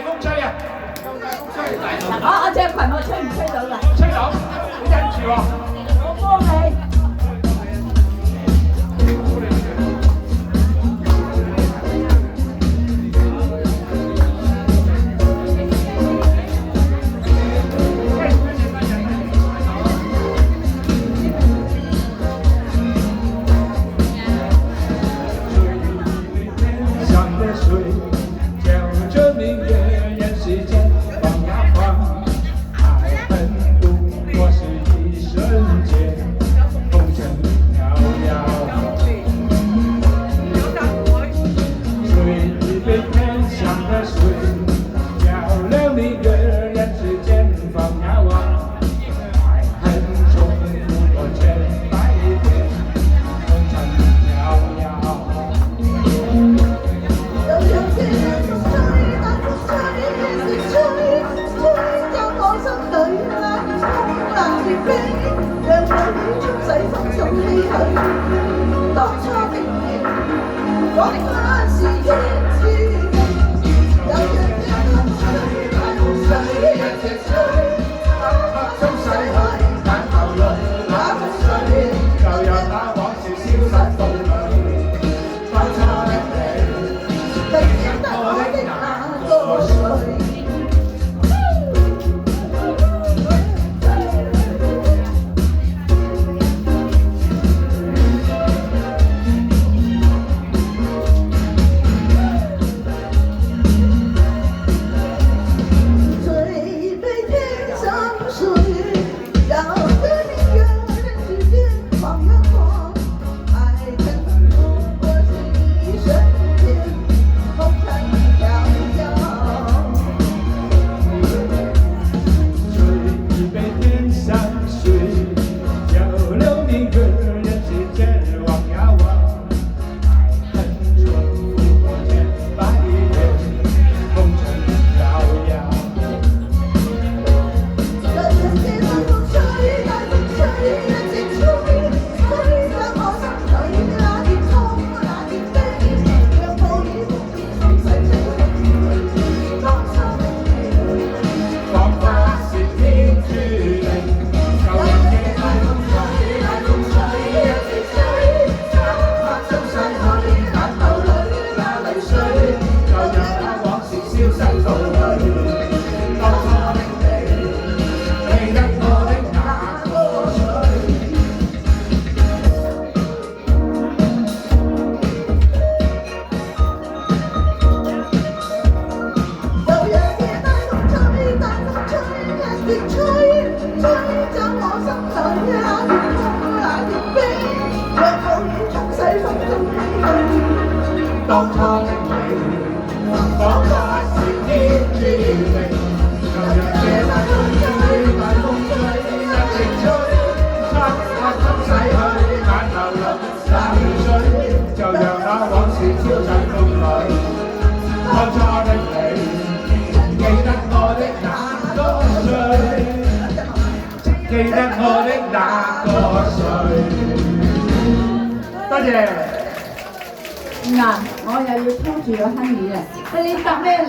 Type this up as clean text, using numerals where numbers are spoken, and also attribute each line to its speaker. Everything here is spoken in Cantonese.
Speaker 1: 風吹啊！
Speaker 2: 我隻裙我吹唔吹到㗎？
Speaker 1: 吹到，你忍住喎。
Speaker 2: 我幫你。當初的你，講那是天注定，有日一路追，流水一直追，終逝去，眼頭淚那不水，舊日那往事消失風裏，當初的你，記得我的那個誰。當初的你，講話是天注定，舊日夜晚風吹，大風吹，一直吹，漆黑中逝去，眼流淚水，就讓那往事消逝風裏。當初的你，記得我的那個誰，記得我的那個誰。多謝。嗱，我又要拖住個亨兒啊！你搭咩嚟？